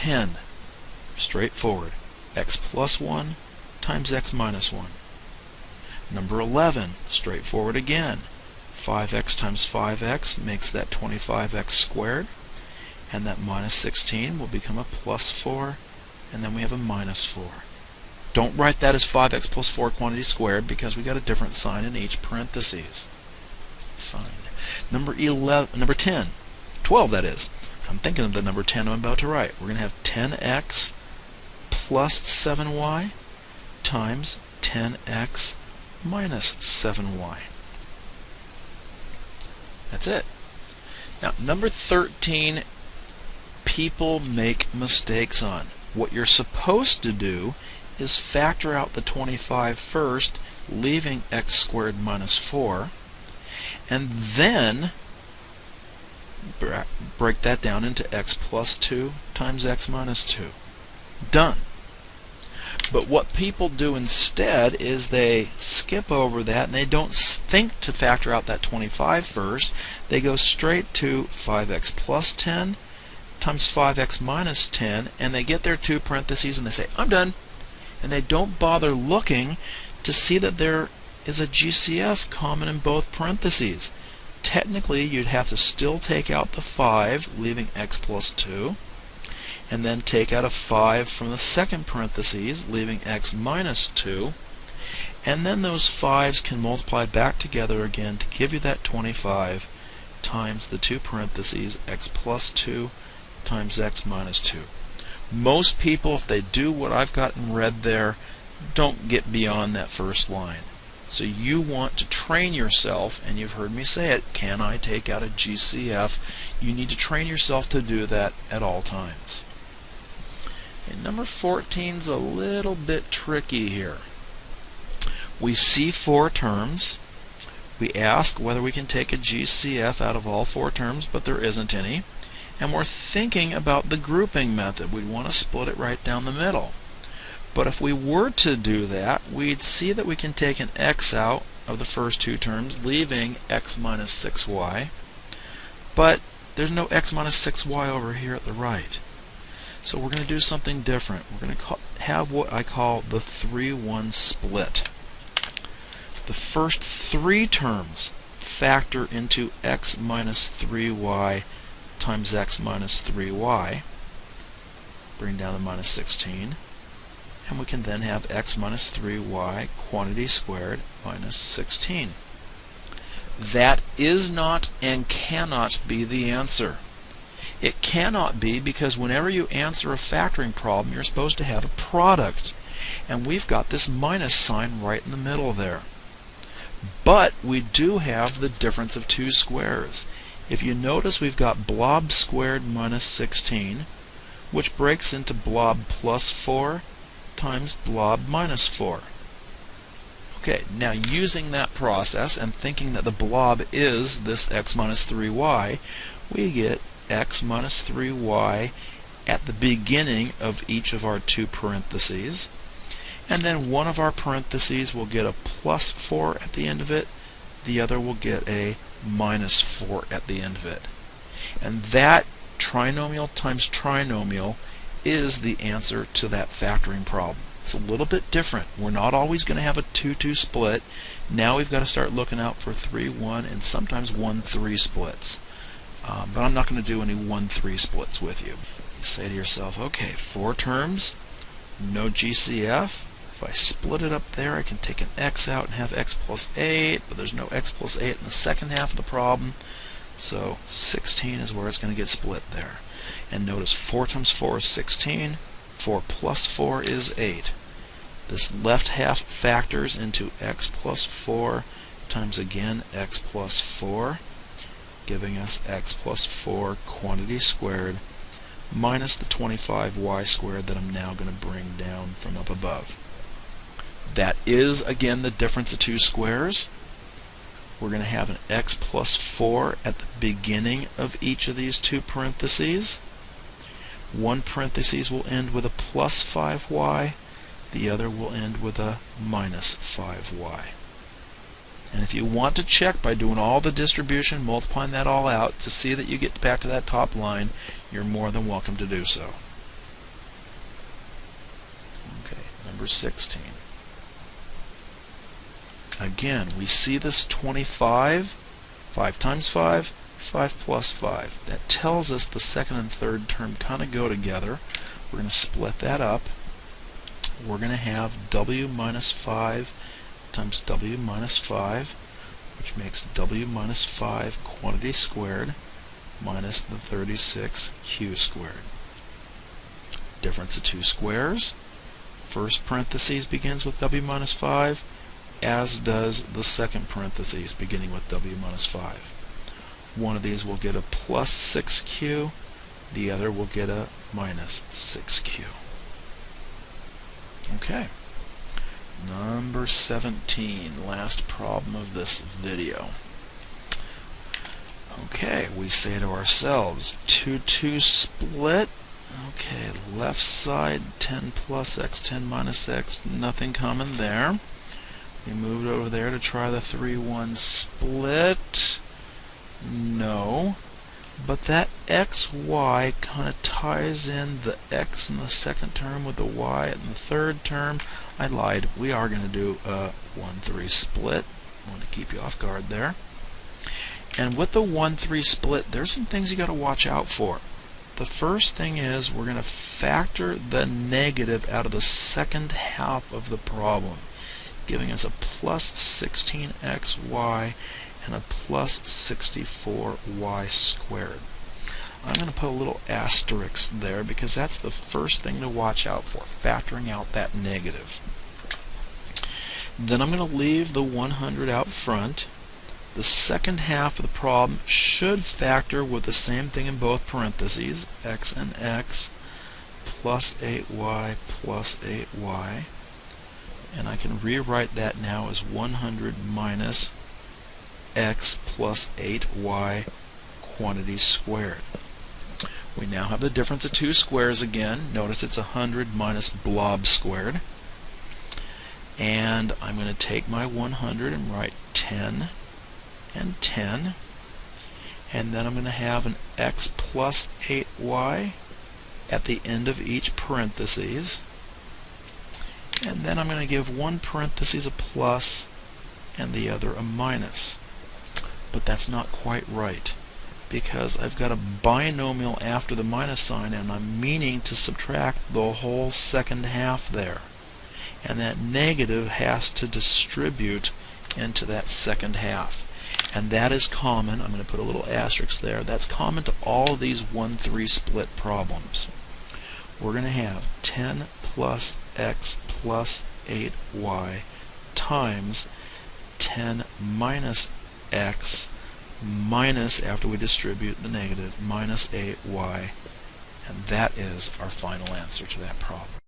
10, straightforward. X plus 1 times x minus 1. Number 11, straightforward again. 5x times 5x makes that 25x squared, and that minus 16 will become a plus 4, and then we have a minus 4. Don't write that as 5x plus 4 quantity squared because we got a different sign in each parentheses. Sign. Number 10, 12 that is. I'm thinking of the number 10 I'm about to write. We're going to have 10x plus 7y times 10x minus 7y. That's it. Now, number 13, people make mistakes on. What you're supposed to do is factor out the 25 first, leaving x squared minus 4, and then break that down into x plus 2 times x minus 2. Done. But what people do instead is they skip over that and they don't think to factor out that 25 first. They go straight to 5x plus 10 times 5x minus 10, and they get their two parentheses and they say, I'm done. And they don't bother looking to see that there is a GCF common in both parentheses. Technically, you'd have to still take out the 5, leaving x plus 2, and then take out a 5 from the second parentheses, leaving x minus 2, and then those 5's can multiply back together again to give you that 25 times the two parentheses, x plus 2 times x minus 2. Most people, if they do what I've got in red there, don't get beyond that first line. So you want to train yourself, and you've heard me say it, can I take out a GCF? You need to train yourself to do that at all times. And number 14 is a little bit tricky here. We see 4 terms. We ask whether we can take a GCF out of all 4 terms, but there isn't any. And we're thinking about the grouping method. We want to split it right down the middle. But if we were to do that, we'd see that we can take an x out of the first 2 terms, leaving x minus 6y. But there's no x minus 6y over here at the right. So we're going to do something different. We're going to have what I call the 3-1 split. The first 3 terms factor into x minus 3y times x minus 3y. Bring down the minus 16. And we can then have x minus 3y quantity squared minus 16. That is not and cannot be the answer. It cannot be because whenever you answer a factoring problem, you're supposed to have a product. And we've got this minus sign right in the middle there. But we do have the difference of 2 squares. If you notice, we've got blob squared minus 16, which breaks into blob plus 4 times blob minus 4. Okay, now using that process and thinking that the blob is this x minus 3y, we get x minus 3y at the beginning of each of our 2 parentheses. And then one of our parentheses will get a plus 4 at the end of it, the other will get a minus 4 at the end of it. And that trinomial times trinomial is the answer to that factoring problem. It's a little bit different. We're not always going to have a 2-2 split. Now we've got to start looking out for 3-1 and sometimes 1-3 splits. But I'm not going to do any 1-3 splits with you. You say to yourself, okay, 4 terms, no GCF. If I split it up there, I can take an x out and have x plus 8, but there's no x plus 8 in the second half of the problem. So 16 is where it's going to get split there. And notice 4 times 4 is 16. 4 plus 4 is 8. This left half factors into x plus 4 times again x plus 4, giving us x plus 4 quantity squared minus the 25y squared that I'm now going to bring down from up above. That is, again, the difference of 2 squares. We're going to have an x plus 4 at the beginning of each of these 2 parentheses. One parenthesis will end with a plus 5y, the other will end with a minus 5y. And if you want to check by doing all the distribution, multiplying that all out to see that you get back to that top line, you're more than welcome to do so. number 16. Again, we see this 25, 5 times 5, 5 plus 5. That tells us the second and third term kind of go together. We're going to split that up. We're going to have w minus 5 times w minus 5, which makes w minus 5 quantity squared minus the 36q squared. Difference of two squares. First parentheses begins with w minus 5, as does the second parentheses beginning with w minus 5. One of these will get a plus 6q, the other will get a minus 6q. Okay. Number 17, last problem of this video. Okay, we say to ourselves, 2 split. Okay, left side 10 plus x, 10 minus x, nothing common there. We moved over there to try the 3-1 split. No. But that xy kind of ties in the x in the second term with the y in the third term. I lied. We are going to do a 1-3 split. I want to keep you off guard there. And with the 1-3 split, there's some things you got to watch out for. The first thing is we're going to factor the negative out of the second half of the problem, giving us a plus 16xy and a plus 64y squared. I'm going to put a little asterisk there because that's the first thing to watch out for, factoring out that negative. Then I'm going to leave the 100 out front. The second half of the problem should factor with the same thing in both parentheses, x and x, plus 8y plus 8y. And I can rewrite that now as 100 minus x plus 8y quantity squared. We now have the difference of two squares again. Notice it's 100 minus blob squared. And I'm going to take my 100 and write 10 and 10. And then I'm going to have an x plus 8y at the end of each parentheses. And then I'm going to give one parenthesis a plus and the other a minus. But that's not quite right, because I've got a binomial after the minus sign and I'm meaning to subtract the whole second half there. And that negative has to distribute into that second half. And that is common. I'm going to put a little asterisk there. That's common to all of these 1-3 split problems. We're going to have 10 plus x plus 8y times 10 minus x minus, after we distribute the negative, minus 8y. And that is our final answer to that problem.